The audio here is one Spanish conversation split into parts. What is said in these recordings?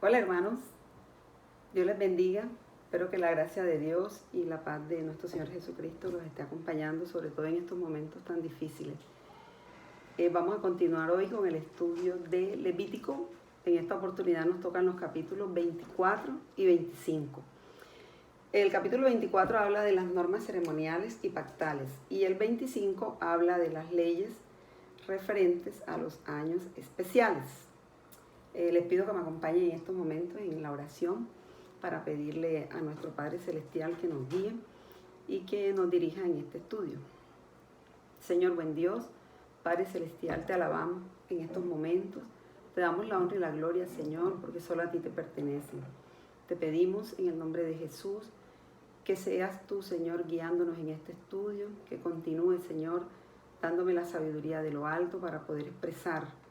Hola hermanos, Dios les bendiga. Espero que la gracia de Dios y la paz de nuestro Señor Jesucristo los esté acompañando, sobre todo en estos momentos tan difíciles. Vamos a continuar hoy con el estudio de Levítico. En esta oportunidad nos tocan los capítulos 24 y 25. El capítulo 24 habla de las normas ceremoniales y pactales y el 25 habla de las leyes referentes a los años especiales. Les pido que me acompañen en estos momentos en la oración para pedirle a nuestro Padre Celestial que nos guíe y que nos dirija en este estudio. Señor buen Dios, Padre Celestial, te alabamos en estos momentos. Te damos la honra y la gloria, Señor, porque solo a ti te pertenecen. Te pedimos en el nombre de Jesús que seas tú, Señor, guiándonos en este estudio, que continúe, Señor, dándome la sabiduría de lo alto para poder expresar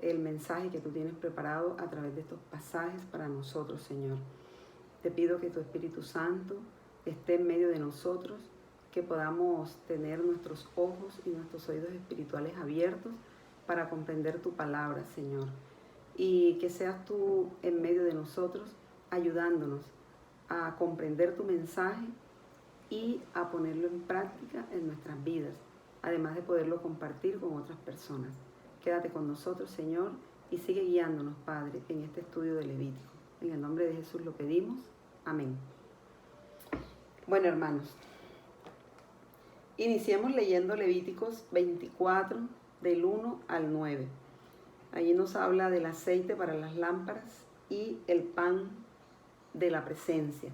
el mensaje que tú tienes preparado a través de estos pasajes para nosotros, Señor. Te pido que tu Espíritu Santo esté en medio de nosotros, que podamos tener nuestros ojos y nuestros oídos espirituales abiertos para comprender tu palabra, Señor. Y que seas tú en medio de nosotros ayudándonos a comprender tu mensaje y a ponerlo en práctica en nuestras vidas, además de poderlo compartir con otras personas. Quédate con nosotros, Señor, y sigue guiándonos, Padre, en este estudio de Levítico. En el nombre de Jesús lo pedimos. Amén. Bueno, hermanos, iniciemos leyendo Levíticos 24, del 1 al 9. Allí nos habla del aceite para las lámparas y el pan de la presencia.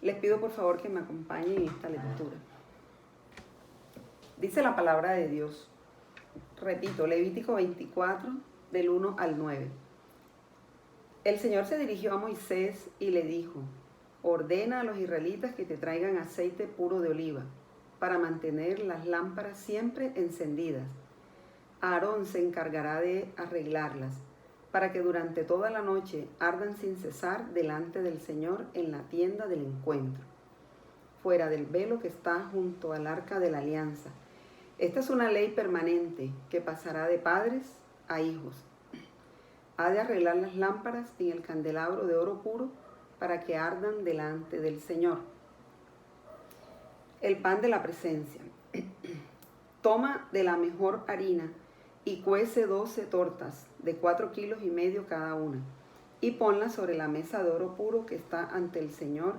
Les pido por favor que me acompañen en esta lectura. Dice la palabra de Dios. Repito, Levítico 24, del 1 al 9. El Señor se dirigió a Moisés y le dijo: ordena a los israelitas que te traigan aceite puro de oliva para mantener las lámparas siempre encendidas. Aarón se encargará de arreglarlas para que durante toda la noche ardan sin cesar delante del Señor en la tienda del encuentro, fuera del velo que está junto al arca de la alianza. Esta es una ley permanente que pasará de padres a hijos. Ha de arreglar las lámparas en el candelabro de oro puro para que ardan delante del Señor. El pan de la presencia. Toma de la mejor harina y cuece 12 tortas de 4,5 kilos cada una, y ponlas sobre la mesa de oro puro que está ante el Señor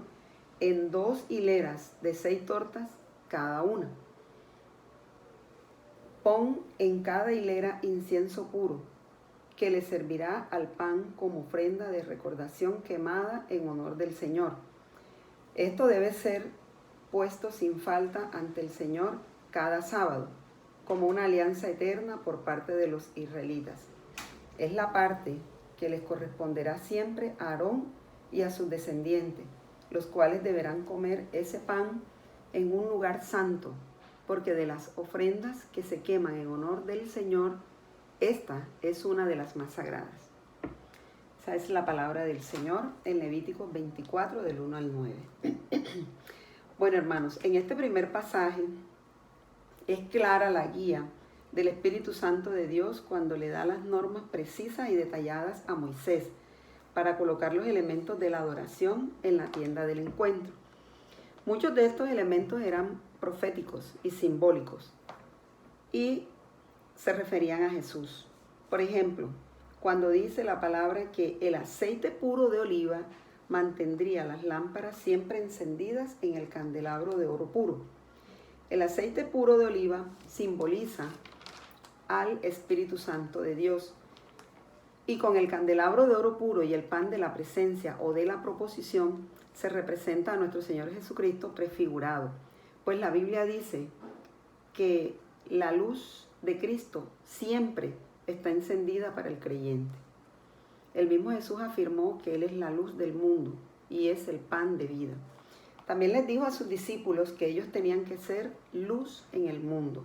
en 2 hileras de 6 tortas cada una. Pon en cada hilera incienso puro, que le servirá al pan como ofrenda de recordación quemada en honor del Señor. Esto debe ser puesto sin falta ante el Señor cada sábado, como una alianza eterna por parte de los israelitas. Es la parte que les corresponderá siempre a Aarón y a sus descendientes, los cuales deberán comer ese pan en un lugar santo, porque de las ofrendas que se queman en honor del Señor, esta es una de las más sagradas. Esa es la palabra del Señor en Levítico 24, del 1 al 9. Bueno, hermanos, en este primer pasaje es clara la guía del Espíritu Santo de Dios cuando le da las normas precisas y detalladas a Moisés para colocar los elementos de la adoración en la tienda del encuentro. Muchos de estos elementos eran proféticos y simbólicos y se referían a Jesús. Por ejemplo, cuando dice la palabra que el aceite puro de oliva mantendría las lámparas siempre encendidas en el candelabro de oro puro. El aceite puro de oliva simboliza al Espíritu Santo de Dios. Y con el candelabro de oro puro y el pan de la presencia o de la proposición se representa a nuestro Señor Jesucristo prefigurado. Pues la Biblia dice que la luz de Cristo siempre está encendida para el creyente. El mismo Jesús afirmó que Él es la luz del mundo y es el pan de vida. También les dijo a sus discípulos que ellos tenían que ser luz en el mundo,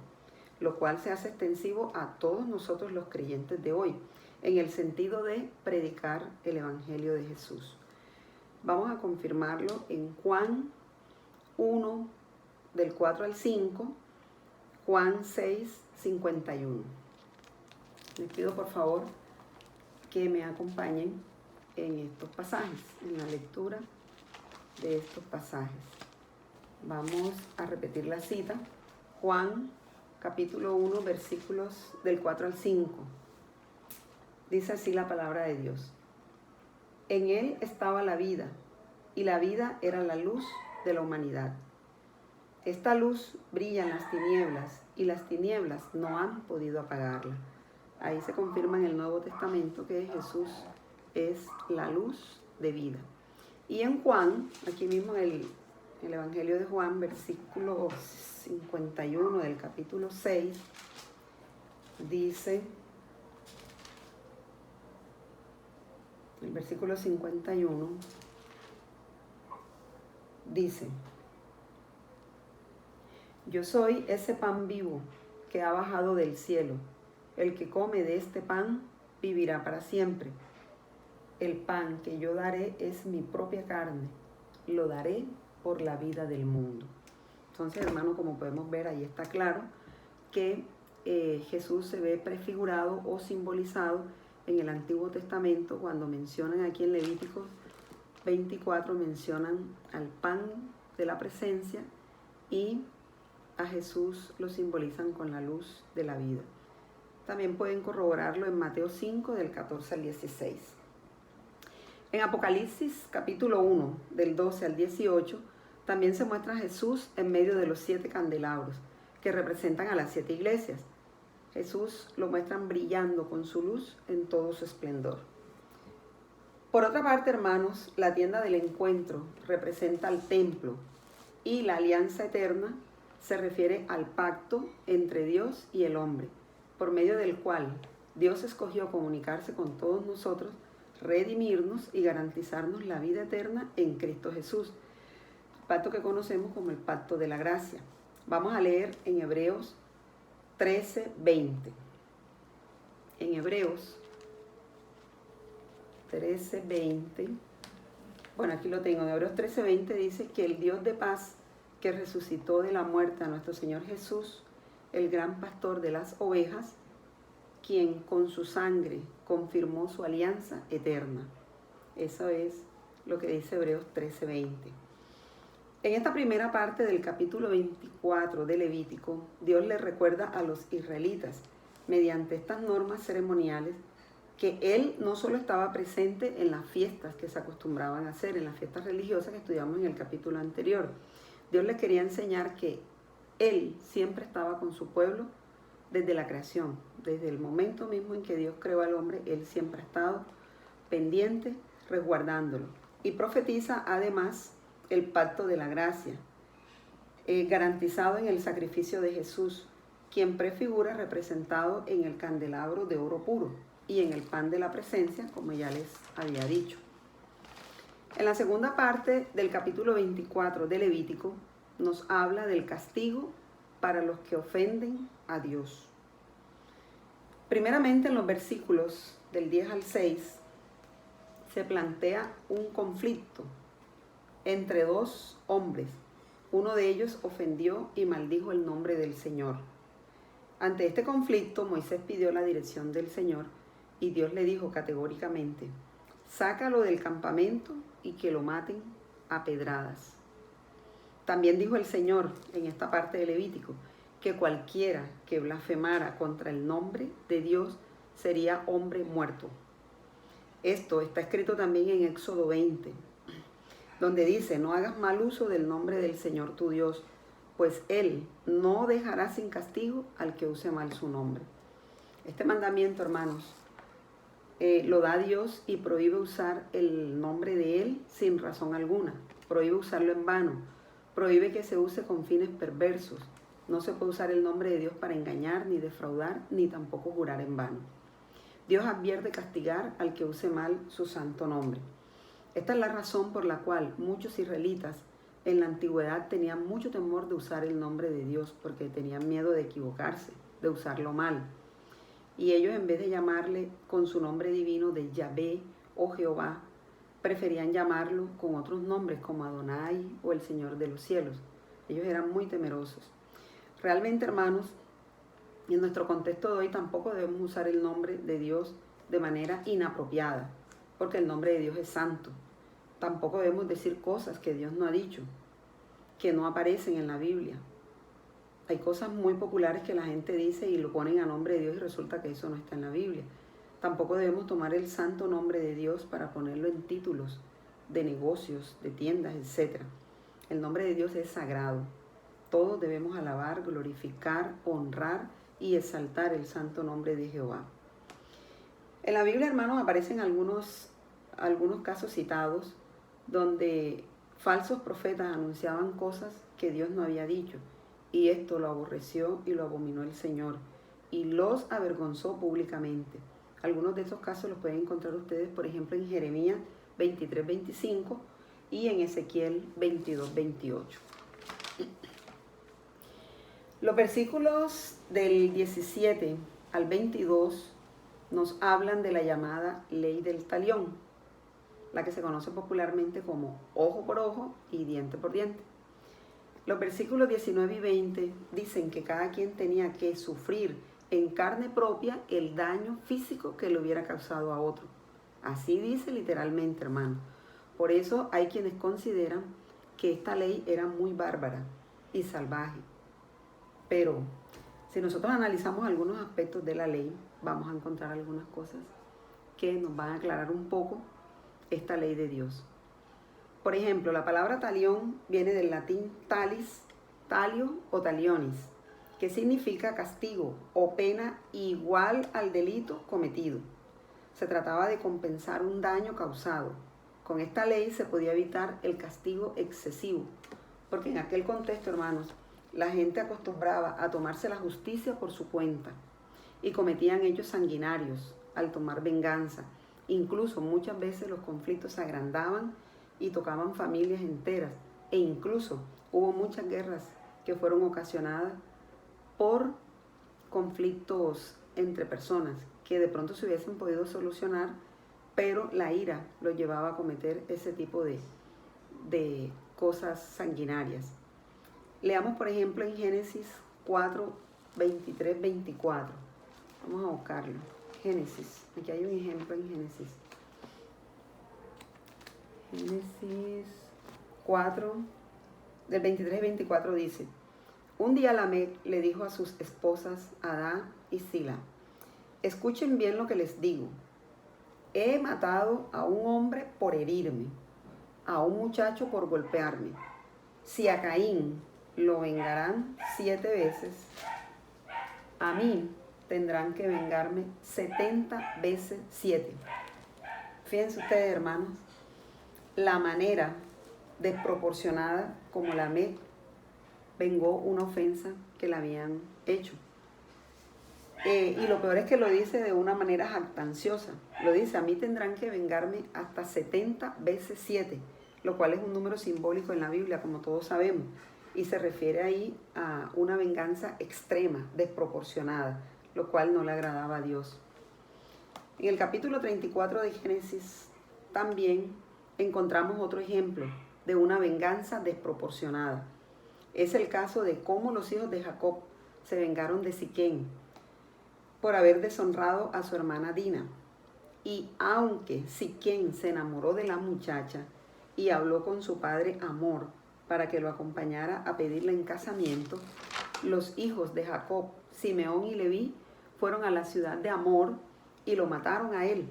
lo cual se hace extensivo a todos nosotros los creyentes de hoy, en el sentido de predicar el Evangelio de Jesús. Vamos a confirmarlo en Juan 1, del 4 al 5, Juan 6, 51. Les pido por favor que me acompañen en estos pasajes, en la lectura de estos pasajes. Vamos a repetir la cita. Juan, capítulo 1, versículos del 4 al 5. Dice así la palabra de Dios. En él estaba la vida, y la vida era la luz de la humanidad. Esta luz brilla en las tinieblas, y las tinieblas no han podido apagarla. Ahí se confirma en el Nuevo Testamento que Jesús es la luz de vida. Y en Juan, aquí mismo en el Evangelio de Juan, versículo 51 del capítulo 6, dice, el versículo 51, dice, yo soy ese pan vivo que ha bajado del cielo. El que come de este pan vivirá para siempre. El pan que yo daré es mi propia carne. Lo daré por la vida del mundo. Entonces, hermano, como podemos ver, ahí está claro que Jesús se ve prefigurado o simbolizado en el Antiguo Testamento cuando mencionan aquí en Levítico 24, mencionan al pan de la presencia y a Jesús lo simbolizan con la luz de la vida. También pueden corroborarlo en Mateo 5, del 14 al 16. En Apocalipsis capítulo 1, del 12 al 18, también se muestra a Jesús en medio de los 7 candelabros, que representan a las 7 iglesias. Jesús lo muestran brillando con su luz en todo su esplendor. Por otra parte, hermanos, la tienda del encuentro representa al templo y la alianza eterna se refiere al pacto entre Dios y el hombre, por medio del cual Dios escogió comunicarse con todos nosotros, redimirnos y garantizarnos la vida eterna en Cristo Jesús. Pacto que conocemos como el pacto de la gracia. Vamos a leer en Hebreos 13:20. En Hebreos 13:20, bueno, aquí lo tengo, en Hebreos 13:20 dice que el Dios de paz que resucitó de la muerte a nuestro Señor Jesús, el gran pastor de las ovejas, quien con su sangre confirmó su alianza eterna. Eso es lo que dice Hebreos 13:20. En esta primera parte del capítulo 24 de Levítico, Dios le recuerda a los israelitas, mediante estas normas ceremoniales, que Él no solo estaba presente en las fiestas que se acostumbraban a hacer, en las fiestas religiosas que estudiamos en el capítulo anterior. Dios les quería enseñar que Él siempre estaba con su pueblo desde la creación, desde el momento mismo en que Dios creó al hombre, Él siempre ha estado pendiente, resguardándolo. Y profetiza además el pacto de la gracia, garantizado en el sacrificio de Jesús, quien prefigura representado en el candelabro de oro puro y en el pan de la presencia, como ya les había dicho. En la segunda parte del capítulo 24 de Levítico nos habla del castigo para los que ofenden a Dios. Primeramente, en los versículos del 10 al 6 se plantea un conflicto entre dos hombres. Uno de ellos ofendió y maldijo el nombre del Señor. Ante este conflicto, Moisés pidió la dirección del Señor y Dios le dijo categóricamente: sácalo del campamento y que lo maten a pedradas. También dijo el Señor en esta parte de Levítico que cualquiera que blasfemara contra el nombre de Dios sería hombre muerto. Esto está escrito también en Éxodo 20, donde dice: no hagas mal uso del nombre del Señor tu Dios, pues Él no dejará sin castigo al que use mal su nombre. Este mandamiento, hermanos, lo da Dios y prohíbe usar el nombre de Él sin razón alguna. Prohíbe usarlo en vano. Prohíbe que se use con fines perversos. No se puede usar el nombre de Dios para engañar, ni defraudar, ni tampoco jurar en vano. Dios advierte castigar al que use mal su santo nombre. Esta es la razón por la cual muchos israelitas en la antigüedad tenían mucho temor de usar el nombre de Dios, porque tenían miedo de equivocarse, de usarlo mal. Y ellos, en vez de llamarle con su nombre divino de Yahvé o Jehová, preferían llamarlo con otros nombres como Adonai o el Señor de los cielos. Ellos eran muy temerosos. Realmente, hermanos, en nuestro contexto de hoy tampoco debemos usar el nombre de Dios de manera inapropiada. porque el nombre de Dios es santo. Tampoco debemos decir cosas que Dios no ha dicho, que no aparecen en la Biblia. Hay cosas muy populares que la gente dice y lo ponen a nombre de Dios y resulta que eso no está en la Biblia. Tampoco debemos tomar el santo nombre de Dios para ponerlo en títulos de negocios, de tiendas, etc. El nombre de Dios es sagrado. Todos debemos alabar, glorificar, honrar y exaltar el santo nombre de Jehová. En la Biblia, hermanos, aparecen algunos casos citados donde falsos profetas anunciaban cosas que Dios no había dicho, y esto lo aborreció y lo abominó el Señor, y los avergonzó públicamente. Algunos de estos casos los pueden encontrar ustedes, por ejemplo, en Jeremías 23:25 y en Ezequiel 22:28. Los versículos del 17 al 22 nos hablan de la llamada ley del talión, la que se conoce popularmente como ojo por ojo y diente por diente. Los versículos 19 y 20 dicen que cada quien tenía que sufrir en carne propia el daño físico que le hubiera causado a otro. Así dice literalmente, hermano. Por eso hay quienes consideran que esta ley era muy bárbara y salvaje. Pero si nosotros analizamos algunos aspectos de la ley, vamos a encontrar algunas cosas que nos van a aclarar un poco esta ley de Dios. Por ejemplo, la palabra talión viene del latín talis, talio o talionis, que significa castigo o pena igual al delito cometido. Se trataba de compensar un daño causado. Con esta ley se podía evitar el castigo excesivo, porque en aquel contexto, hermanos, la gente acostumbraba a tomarse la justicia por su cuenta y cometían hechos sanguinarios al tomar venganza. Incluso muchas veces los conflictos se agrandaban y tocaban familias enteras, e incluso hubo muchas guerras que fueron ocasionadas por conflictos entre personas que de pronto se hubiesen podido solucionar, pero la ira lo llevaba a cometer ese tipo de cosas sanguinarias. Leamos, por ejemplo, en Génesis 4, 23, 24. Vamos a buscarlo. Génesis. Aquí hay un ejemplo en Génesis. Génesis 4, del 23 y 24 dice: un día Lamec le dijo a sus esposas Adá y Sila: escuchen bien lo que les digo. He matado a un hombre por herirme, a un muchacho por golpearme. Si a Caín lo vengarán 7 veces, a mí tendrán que vengarme 70 veces 7. Fíjense ustedes, hermanos, la manera desproporcionada como Lamec vengó una ofensa que le habían hecho. Y lo peor es que lo dice de una manera jactanciosa. Lo dice: a mí tendrán que vengarme hasta 70 veces 7, lo cual es un número simbólico en la Biblia, como todos sabemos, y se refiere ahí a una venganza extrema, desproporcionada, lo cual no le agradaba a Dios. En el capítulo 34 de Génesis también encontramos otro ejemplo de una venganza desproporcionada. Es el caso de cómo los hijos de Jacob se vengaron de Siquén por haber deshonrado a su hermana Dina. Y aunque Siquén se enamoró de la muchacha y habló con su padre Hamor para que lo acompañara a pedirle en casamiento, los hijos de Jacob, Simeón y Leví, fueron a la ciudad de Hamor y lo mataron a él,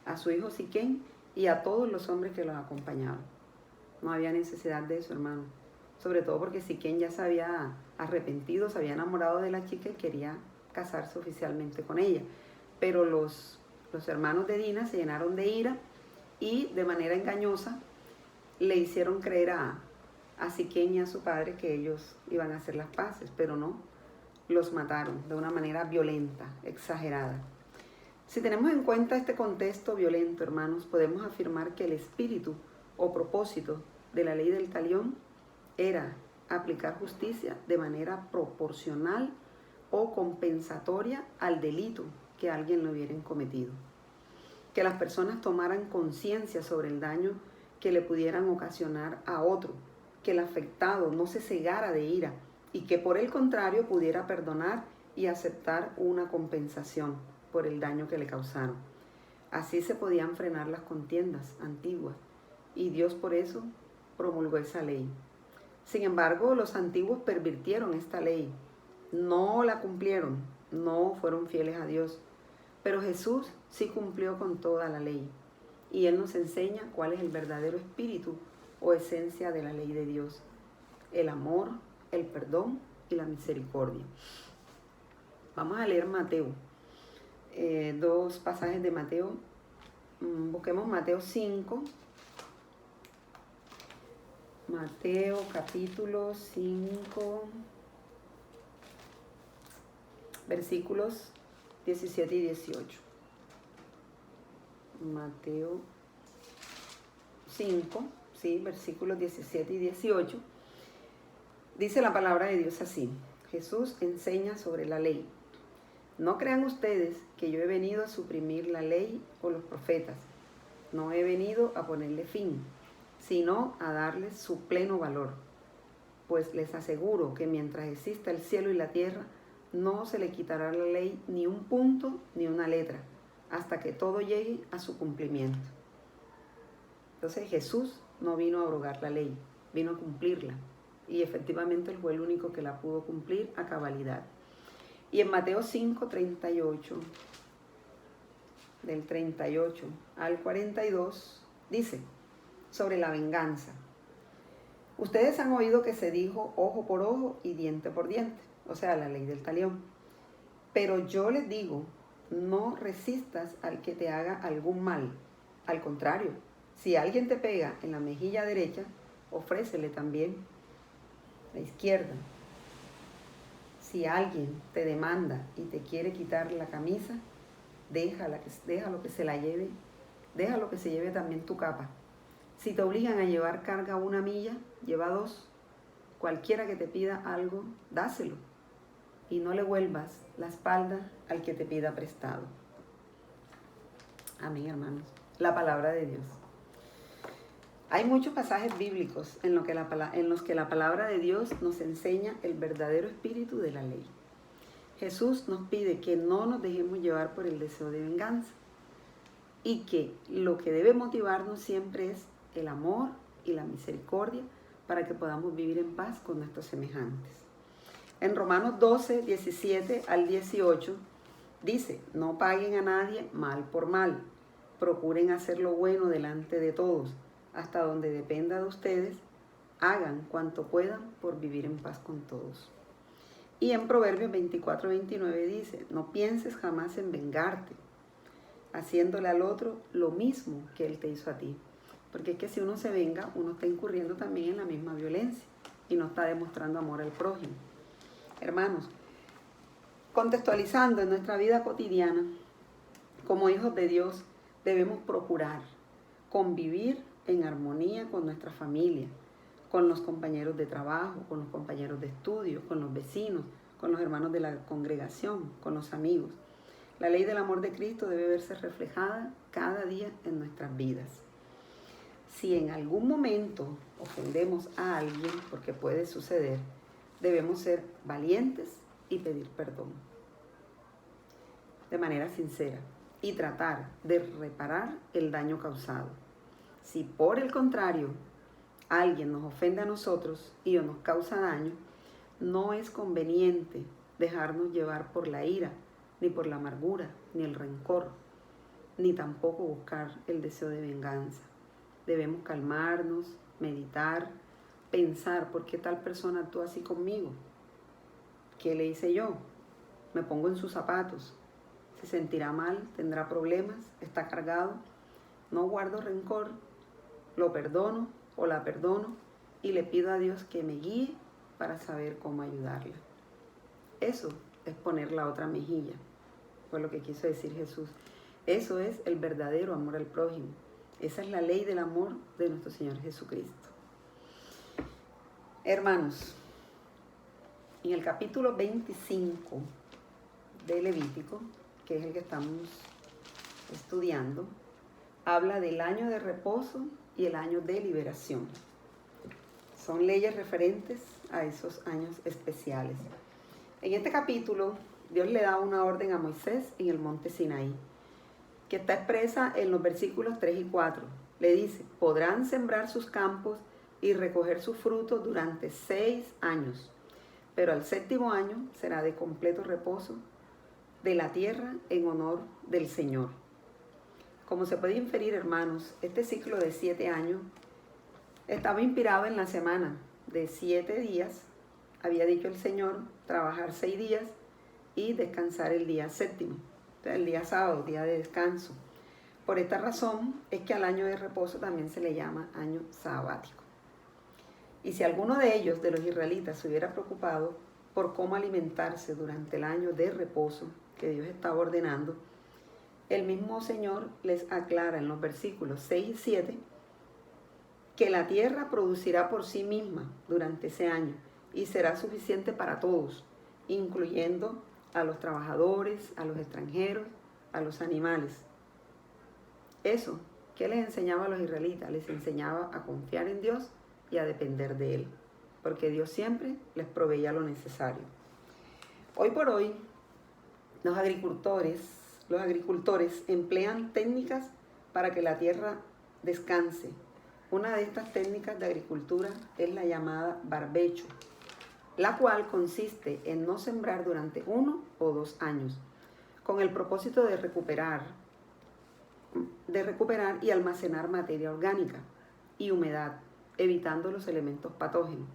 a su hijo Siquén y a todos los hombres que los acompañaban. No había necesidad de eso, hermano. Sobre todo porque Siquén ya se había arrepentido, se había enamorado de la chica y quería casarse oficialmente con ella. Pero los hermanos de Dina se llenaron de ira y de manera engañosa le hicieron creer a Siquén y a su padre que ellos iban a hacer las paces, pero no, los mataron de una manera violenta, exagerada. Si tenemos en cuenta este contexto violento, hermanos, podemos afirmar que el espíritu o propósito de la ley del talión era aplicar justicia de manera proporcional o compensatoria al delito que alguien lo hubiera cometido. Que las personas tomaran conciencia sobre el daño que le pudieran ocasionar a otro, que el afectado no se cegara de ira y que por el contrario pudiera perdonar y aceptar una compensación por el daño que le causaron. Así se podían frenar las contiendas antiguas, y Dios por eso promulgó esa ley. Sin embargo, los antiguos pervirtieron esta ley, no la cumplieron, no fueron fieles a Dios. Pero Jesús sí cumplió con toda la ley, y Él nos enseña cuál es el verdadero espíritu o esencia de la ley de Dios: el amor, el perdón y la misericordia. Vamos a leer Mateo, dos pasajes de Mateo. Busquemos Mateo 5. Mateo capítulo 5, versículos 17 y 18. Mateo 5, sí, versículos 17 y 18. Dice la palabra de Dios así: Jesús enseña sobre la ley. No crean ustedes que yo he venido a suprimir la ley o los profetas. No he venido a ponerle fin, sino a darles su pleno valor. Pues les aseguro que mientras exista el cielo y la tierra, no se le quitará la ley ni un punto ni una letra, hasta que todo llegue a su cumplimiento. Entonces Jesús no vino a abrogar la ley, vino a cumplirla. Y efectivamente Él fue el único que la pudo cumplir a cabalidad. Y en Mateo 5, 38, del 38 al 42, dice sobre la venganza: ustedes han oído que se dijo ojo por ojo y diente por diente, o sea, la ley del talión. Pero yo les digo, no resistas al que te haga algún mal. Al contrario, si alguien te pega en la mejilla derecha, ofrécele también la izquierda. Si alguien te demanda y te quiere quitar la camisa, déjalo que se la lleve, déjalo que se lleve también tu capa. Si te obligan a llevar carga 1 milla, lleva 2. Cualquiera que te pida algo, dáselo. Y no le vuelvas la espalda al que te pida prestado. Amén, hermanos. La palabra de Dios. Hay muchos pasajes bíblicos en los que la palabra de Dios nos enseña el verdadero espíritu de la ley. Jesús nos pide que no nos dejemos llevar por el deseo de venganza y que lo que debe motivarnos siempre es el amor y la misericordia para que podamos vivir en paz con nuestros semejantes. En Romanos 12, 17 al 18 dice: no paguen a nadie mal por mal, procuren hacer lo bueno delante de todos. Hasta donde dependa de ustedes, hagan cuanto puedan por vivir en paz con todos. Y en Proverbios 24, 29 dice: no pienses jamás en vengarte, haciéndole al otro lo mismo que él te hizo a ti. Porque es que si uno se venga, uno está incurriendo también en la misma violencia y no está demostrando amor al prójimo. Hermanos, contextualizando en nuestra vida cotidiana, como hijos de Dios, debemos procurar convivir en armonía con nuestra familia, con los compañeros de trabajo, con los compañeros de estudio, con los vecinos, con los hermanos de la congregación, con los amigos. La ley del amor de Cristo debe verse reflejada cada día en nuestras vidas. Si en algún momento ofendemos a alguien, porque puede suceder, debemos ser valientes y pedir perdón de manera sincera y tratar de reparar el daño causado. Si por el contrario alguien nos ofende a nosotros y o nos causa daño, no es conveniente dejarnos llevar por la ira, ni por la amargura, ni el rencor, ni tampoco buscar el deseo de venganza. Debemos calmarnos, meditar, pensar: ¿por qué tal persona actúa así conmigo? ¿Qué le hice yo? Me pongo en sus zapatos. ¿Se sentirá mal? ¿Tendrá problemas? ¿Está cargado? No guardo rencor, lo perdono o la perdono y le pido a Dios que me guíe para saber cómo ayudarla. Eso es poner la otra mejilla, fue lo que quiso decir Jesús. Eso es el verdadero amor al prójimo. Esa es la ley del amor de nuestro Señor Jesucristo. Hermanos, en el capítulo 25 de Levítico, que es el que estamos estudiando, habla del año de reposo y el año de liberación. Son leyes referentes a esos años especiales. En este capítulo, Dios le da una orden a Moisés en el monte Sinaí. que está expresa en los versículos 3 y 4. Le dice, podrán sembrar sus campos y recoger sus frutos durante 6 años, pero al 7º año será de completo reposo de la tierra en honor del Señor. Como se puede inferir, hermanos, este ciclo de 7 años estaba inspirado en la semana de 7 días. Había dicho el Señor, trabajar 6 días y descansar el día 7º, o sea, el día sábado, día de descanso. Por esta razón es que al año de reposo también se le llama año sabático. Y si alguno de ellos, de los israelitas, se hubiera preocupado por cómo alimentarse durante el año de reposo que Dios estaba ordenando, el mismo Señor les aclara en los versículos 6 y 7 que la tierra producirá por sí misma durante ese año y será suficiente para todos, incluyendo a los trabajadores, a los extranjeros, a los animales. Eso, ¿qué les enseñaba a los israelitas? Les enseñaba a confiar en Dios y a depender de Él, porque Dios siempre les proveía lo necesario. Hoy por hoy, los agricultores emplean técnicas para que la tierra descanse. Una de estas técnicas de agricultura es la llamada barbecho, la cual consiste en no sembrar durante 1 o 2 años, con el propósito de recuperar y almacenar materia orgánica y humedad, evitando los elementos patógenos.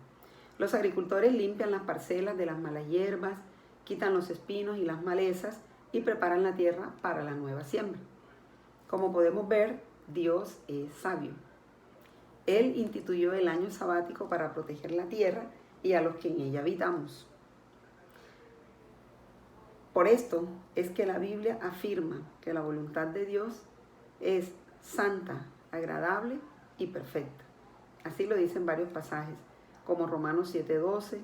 Los agricultores limpian las parcelas de las malas hierbas, quitan los espinos y las malezas y preparan la tierra para la nueva siembra. Como podemos ver, Dios es sabio. Él instituyó el año sabático para proteger la tierra y a los que en ella habitamos. Por esto es que la Biblia afirma que la voluntad de Dios es santa, agradable y perfecta. Así lo dicen varios pasajes, como Romanos 7:12,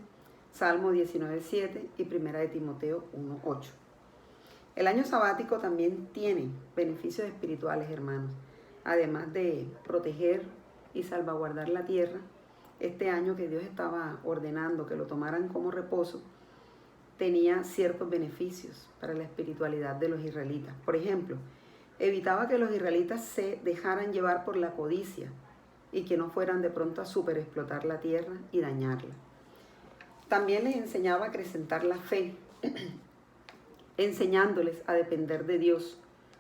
Salmo 19:7 y 1 de Timoteo 1:8. El año sabático también tiene beneficios espirituales, hermanos. Además de proteger y salvaguardar la tierra, este año que Dios estaba ordenando que lo tomaran como reposo, tenía ciertos beneficios para la espiritualidad de los israelitas. Por ejemplo, evitaba que los israelitas se dejaran llevar por la codicia y que no fueran de pronto a superexplotar la tierra y dañarla. También les enseñaba a acrecentar la fe, enseñándoles a depender de Dios,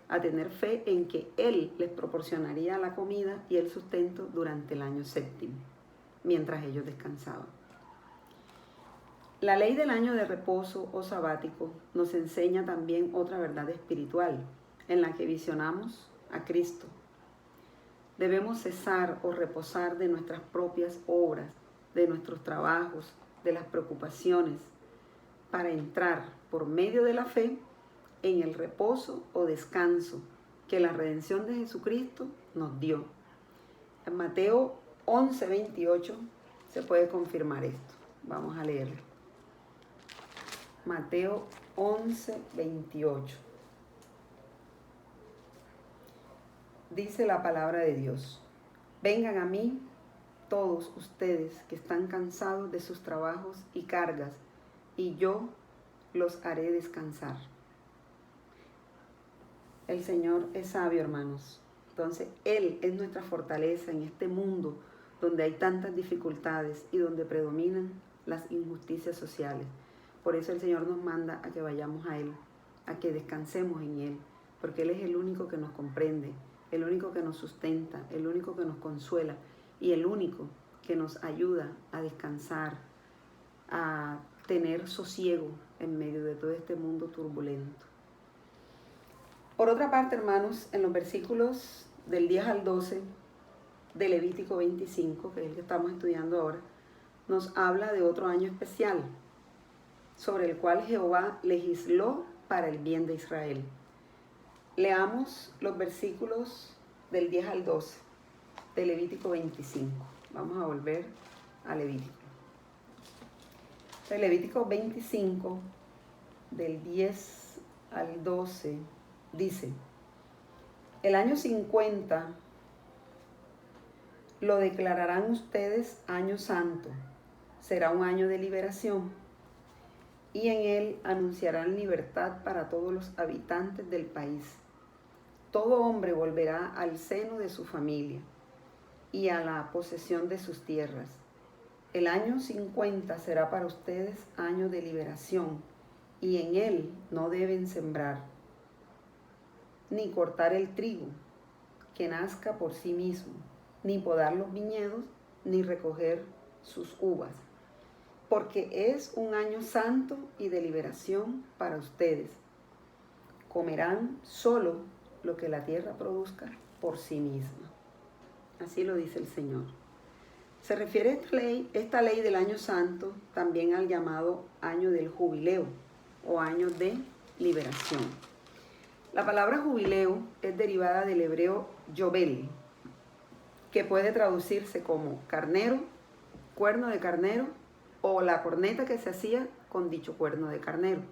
a tener fe en que Él les proporcionaría la comida y el sustento durante el año 7º, mientras ellos descansaban. La ley del año de reposo o sabático nos enseña también otra verdad espiritual, en la que visionamos a Cristo. Debemos cesar o reposar de nuestras propias obras, de nuestros trabajos, de las preocupaciones, para entrar por medio de la fe en el reposo o descanso que la redención de Jesucristo nos dio. En Mateo 11:28 se puede confirmar esto. Vamos a leerlo. Mateo 11:28. Dice la palabra de Dios: vengan a mí todos ustedes que están cansados de sus trabajos y cargas, y yo los haré descansar. El Señor es sabio, hermanos. Entonces, Él es nuestra fortaleza en este mundo donde hay tantas dificultades y donde predominan las injusticias sociales. Por eso el Señor nos manda a que vayamos a Él, a que descansemos en Él, porque Él es el único que nos comprende, el único que nos sustenta, el único que nos consuela y el único que nos ayuda a descansar, a tener sosiego en medio de todo este mundo turbulento. Por otra parte, hermanos, en los versículos del 10 al 12 de Levítico 25, que es el que estamos estudiando ahora, nos habla de otro año especial, sobre el cual Jehová legisló para el bien de Israel. Leamos los versículos del 10 al 12 de Levítico 25. Vamos a volver a Levítico. De Levítico 25, del 10 al 12, dice: el año 50 lo declararán ustedes año santo. Será un año de liberación, y en él anunciarán libertad para todos los habitantes del país. todo hombre volverá al seno de su familia y a la posesión de sus tierras. El año 50 será para ustedes año de liberación, y en él no deben sembrar, ni cortar el trigo, que nazca por sí mismo, ni podar los viñedos, ni recoger sus uvas, porque es un año santo y de liberación para ustedes. Comerán solo lo que la tierra produzca por sí misma. Así lo dice el Señor. Se refiere esta ley del año santo también al llamado año del jubileo o año de liberación. La palabra jubileo es derivada del hebreo yobel, que puede traducirse como carnero, cuerno de carnero, o la corneta que se hacía con dicho cuerno de carnero,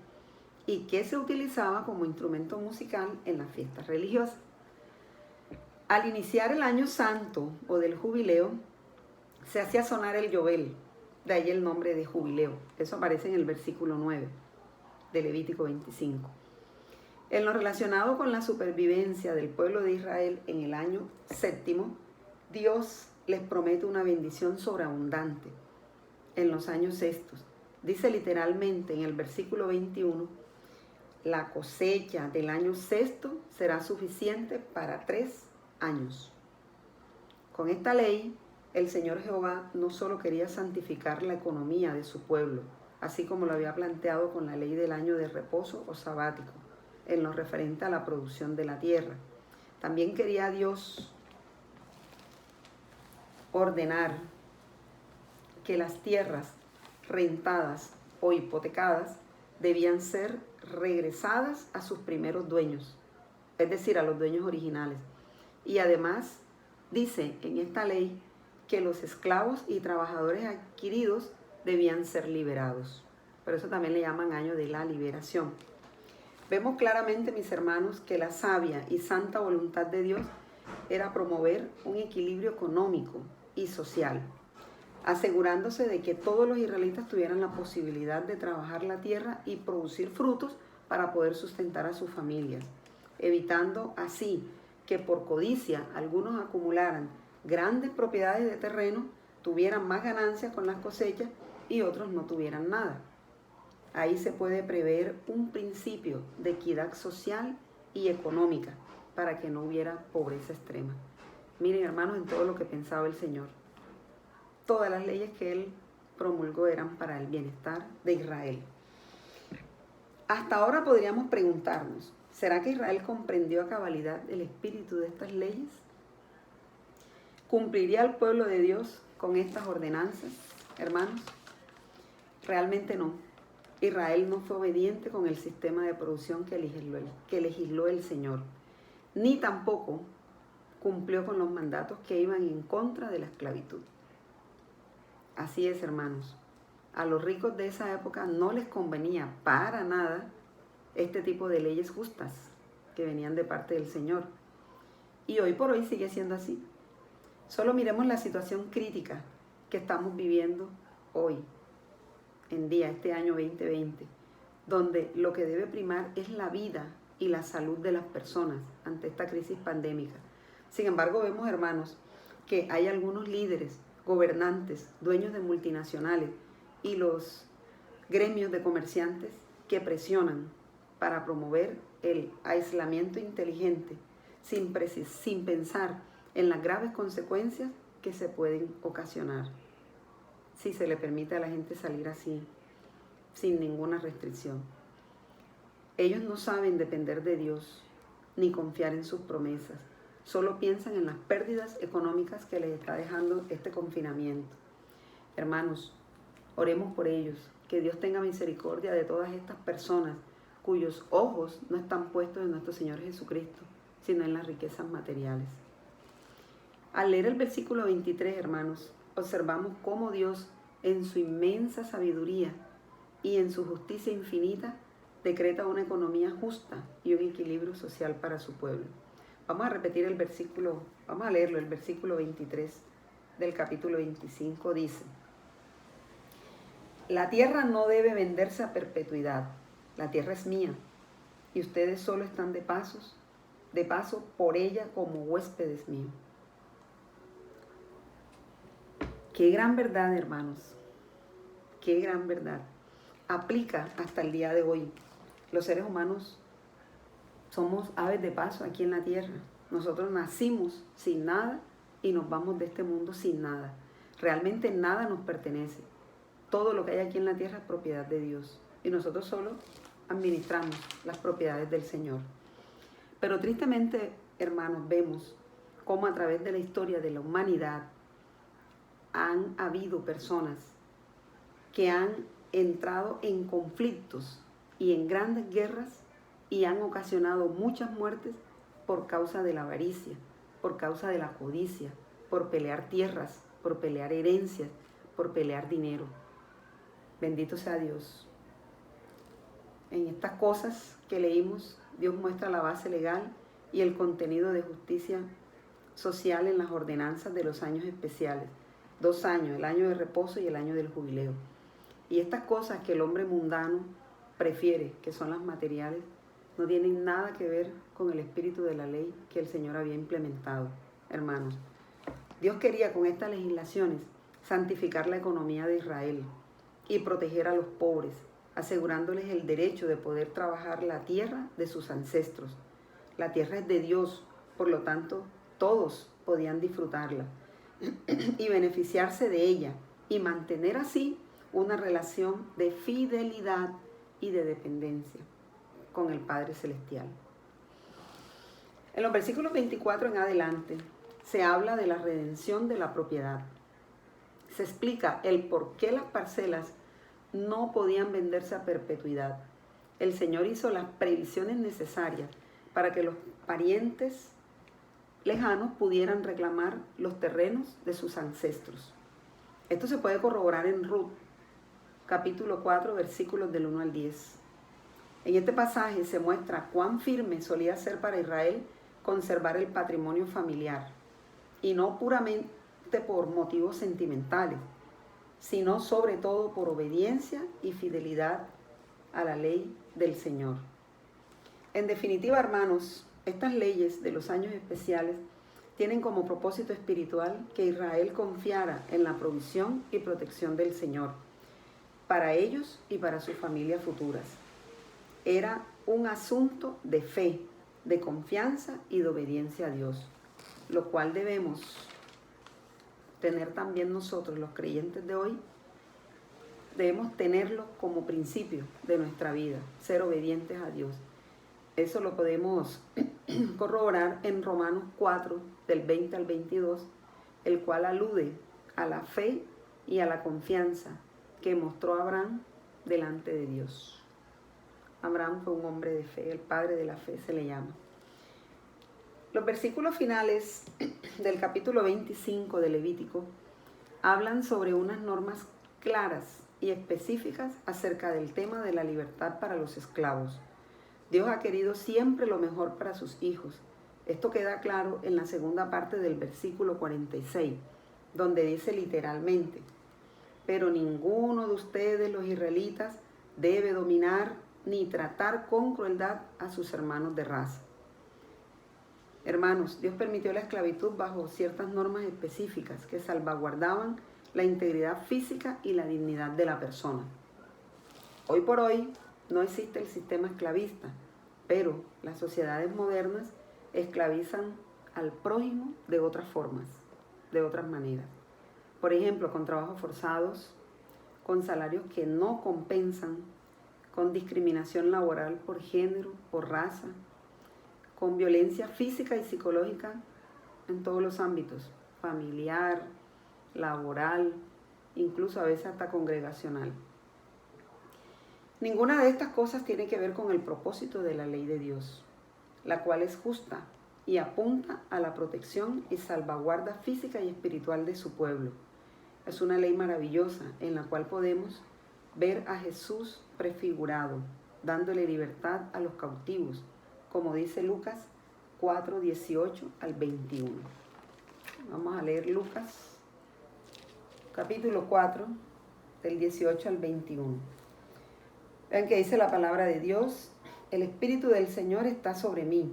y que se utilizaba como instrumento musical en las fiestas religiosas. Al iniciar el año santo o del jubileo, se hacía sonar el yobel, de ahí el nombre de jubileo. Eso aparece en el versículo 9 de Levítico 25. En lo relacionado con la supervivencia del pueblo de Israel en el año séptimo, Dios les promete una bendición sobreabundante en los años sextos. Dice literalmente en el versículo 21, la cosecha del año sexto será suficiente para 3 años. Con esta ley, el Señor Jehová no solo quería santificar la economía de su pueblo, así como lo había planteado con la ley del año de reposo o sabático, en lo referente a la producción de la tierra. También quería Dios ordenar que las tierras rentadas o hipotecadas debían ser regresadas a sus primeros dueños, es decir, a los dueños originales. Y además dice en esta ley que los esclavos y trabajadores adquiridos debían ser liberados. Por eso también le llaman año de la liberación. Vemos claramente, mis hermanos, que la sabia y santa voluntad de Dios era promover un equilibrio económico y social, asegurándose de que todos los israelitas tuvieran la posibilidad de trabajar la tierra y producir frutos para poder sustentar a sus familias, evitando así que por codicia algunos acumularan grandes propiedades de terreno, tuvieran más ganancias con las cosechas y otros no tuvieran nada. Ahí se puede prever un principio de equidad social y económica para que no hubiera pobreza extrema. Miren, hermanos, en todo lo que pensaba el Señor. Todas las leyes que Él promulgó eran para el bienestar de Israel. Hasta ahora podríamos preguntarnos, ¿será que Israel comprendió a cabalidad el espíritu de estas leyes? ¿Cumpliría el pueblo de Dios con estas ordenanzas, hermanos? Realmente no. Israel no fue obediente con el sistema de producción que legisló el Señor, ni tampoco cumplió con los mandatos que iban en contra de la esclavitud. Así es, hermanos. A los ricos de esa época no les convenía para nada este tipo de leyes justas que venían de parte del Señor. Y hoy por hoy sigue siendo así. Solo miremos la situación crítica que estamos viviendo hoy en día, este año 2020, donde lo que debe primar es la vida y la salud de las personas ante esta crisis pandémica. Sin embargo, vemos, hermanos, que hay algunos líderes, gobernantes, dueños de multinacionales y los gremios de comerciantes que presionan para promover el aislamiento inteligente sin pensar en las graves consecuencias que se pueden ocasionar si se le permite a la gente salir así, sin ninguna restricción. Ellos no saben depender de Dios ni confiar en sus promesas. Solo piensan en las pérdidas económicas que les está dejando este confinamiento. Hermanos, oremos por ellos, que Dios tenga misericordia de todas estas personas cuyos ojos no están puestos en nuestro Señor Jesucristo, sino en las riquezas materiales. Al leer el versículo 23, hermanos, observamos cómo Dios, en su inmensa sabiduría y en su justicia infinita, decreta una economía justa y un equilibrio social para su pueblo. Vamos a repetir el versículo, vamos a leerlo, el versículo 23 del capítulo 25 dice: la tierra no debe venderse a perpetuidad, la tierra es mía y ustedes solo están de pasos de paso por ella como huéspedes míos. Qué gran verdad, hermanos. Qué gran verdad. Aplica hasta el día de hoy. Los seres humanos somos aves de paso aquí en la tierra. Nosotros nacimos sin nada y nos vamos de este mundo sin nada. Realmente nada nos pertenece. Todo lo que hay aquí en la tierra es propiedad de Dios. Y nosotros solo administramos las propiedades del Señor. Pero tristemente, hermanos, vemos cómo a través de la historia de la humanidad han habido personas que han entrado en conflictos y en grandes guerras y han ocasionado muchas muertes por causa de la avaricia, por causa de la codicia, por pelear tierras, por pelear herencias, por pelear dinero. Bendito sea Dios. En estas cosas que leímos, Dios muestra la base legal y el contenido de justicia social en las ordenanzas de los años especiales. 2 años, el año de reposo y el año del jubileo. Y estas cosas que el hombre mundano prefiere, que son las materiales, no tienen nada que ver con el espíritu de la ley que el Señor había implementado, hermanos. Dios quería con estas legislaciones santificar la economía de Israel y proteger a los pobres, asegurándoles el derecho de poder trabajar la tierra de sus ancestros. La tierra es de Dios, por lo tanto, todos podían disfrutarla y beneficiarse de ella y mantener así una relación de fidelidad y de dependencia con el Padre Celestial. En los versículos 24 en adelante se habla de la redención de la propiedad. Se explica el por qué las parcelas no podían venderse a perpetuidad. El Señor hizo las previsiones necesarias para que los parientes lejanos pudieran reclamar los terrenos de sus ancestros. Esto se puede corroborar en Ruth, capítulo 4, versículos del 1 al 10. En este pasaje se muestra cuán firme solía ser para Israel conservar el patrimonio familiar, y no puramente por motivos sentimentales, sino sobre todo por obediencia y fidelidad a la ley del Señor. En definitiva, hermanos, estas leyes de los años especiales tienen como propósito espiritual que Israel confiara en la provisión y protección del Señor para ellos y para sus familias futuras. Era un asunto de fe, de confianza y de obediencia a Dios, lo cual debemos tener también nosotros, los creyentes de hoy. Debemos tenerlo como principio de nuestra vida, ser obedientes a Dios. Eso lo podemos corroborar en Romanos 4, del 20 al 22, el cual alude a la fe y a la confianza que mostró Abraham delante de Dios. Abraham fue un hombre de fe, el padre de la fe se le llama. Los versículos finales del capítulo 25 de Levítico hablan sobre unas normas claras y específicas acerca del tema de la libertad para los esclavos. Dios ha querido siempre lo mejor para sus hijos. Esto queda claro en la segunda parte del versículo 46, donde dice literalmente: pero ninguno de ustedes, los israelitas, debe dominar ni tratar con crueldad a sus hermanos de raza. Hermanos, Dios permitió la esclavitud bajo ciertas normas específicas que salvaguardaban la integridad física y la dignidad de la persona. Hoy por hoy no existe el sistema esclavista, pero las sociedades modernas esclavizan al prójimo de otras formas, de otras maneras. Por ejemplo, con trabajos forzados, con salarios que no compensan, con discriminación laboral por género, por raza, con violencia física y psicológica en todos los ámbitos, familiar, laboral, incluso a veces hasta congregacional. Ninguna de estas cosas tiene que ver con el propósito de la ley de Dios, la cual es justa y apunta a la protección y salvaguarda física y espiritual de su pueblo. Es una ley maravillosa en la cual podemos ver a Jesús prefigurado, dándole libertad a los cautivos, como dice Lucas 4, 18 al 21. Vamos a leer Lucas, capítulo 4, del 18 al 21. Vean que dice la palabra de Dios: el Espíritu del Señor está sobre mí,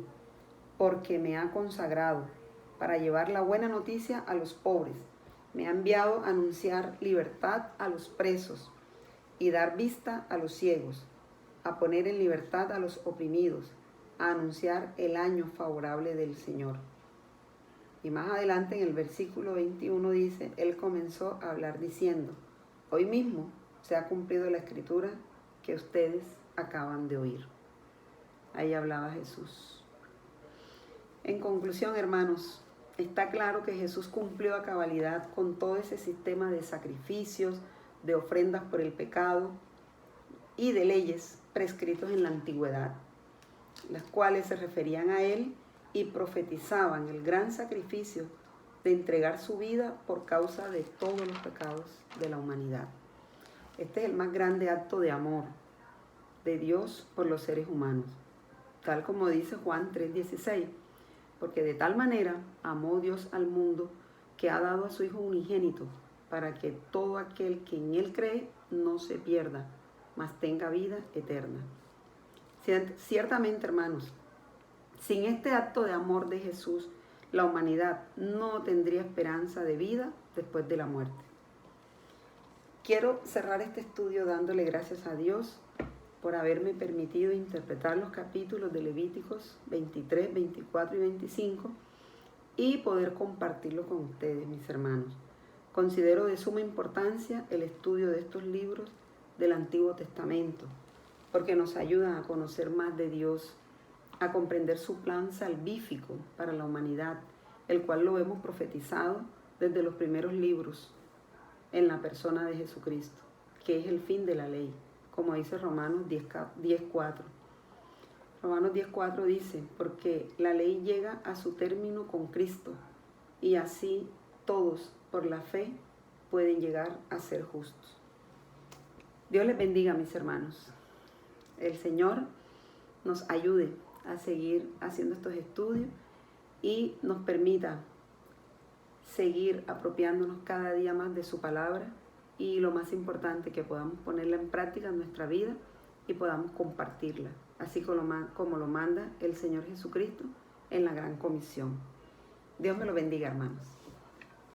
porque me ha consagrado para llevar la buena noticia a los pobres. Me ha enviado a anunciar libertad a los presos y dar vista a los ciegos, a poner en libertad a los oprimidos, a anunciar el año favorable del Señor. Y más adelante en el versículo 21 dice, Él comenzó a hablar diciendo, hoy mismo se ha cumplido la escritura que ustedes acaban de oír. Ahí hablaba Jesús. En conclusión, hermanos, está claro que Jesús cumplió a cabalidad con todo ese sistema de sacrificios, de ofrendas por el pecado y de leyes prescritos en la antigüedad, las cuales se referían a Él y profetizaban el gran sacrificio de entregar su vida por causa de todos los pecados de la humanidad. Este es el más grande acto de amor de Dios por los seres humanos, tal como dice Juan 3:16, porque de tal manera amó Dios al mundo que ha dado a su Hijo unigénito, para que todo aquel que en Él cree no se pierda, mas tenga vida eterna. Ciertamente, hermanos, sin este acto de amor de Jesús, la humanidad no tendría esperanza de vida después de la muerte. Quiero cerrar este estudio dándole gracias a Dios por haberme permitido interpretar los capítulos de Levíticos 23, 24 y 25 y poder compartirlo con ustedes, mis hermanos. Considero de suma importancia el estudio de estos libros del Antiguo Testamento, porque nos ayudan a conocer más de Dios, a comprender su plan salvífico para la humanidad, el cual lo hemos profetizado desde los primeros libros en la persona de Jesucristo, que es el fin de la ley, como dice Romanos 10:4. Romanos 10:4 dice, porque la ley llega a su término con Cristo, y así todos, por la fe, pueden llegar a ser justos. Dios les bendiga, mis hermanos. El Señor nos ayude a seguir haciendo estos estudios y nos permita seguir apropiándonos cada día más de su palabra y lo más importante, que podamos ponerla en práctica en nuestra vida y podamos compartirla, así como lo manda el Señor Jesucristo en la Gran Comisión. Dios me lo bendiga, hermanos.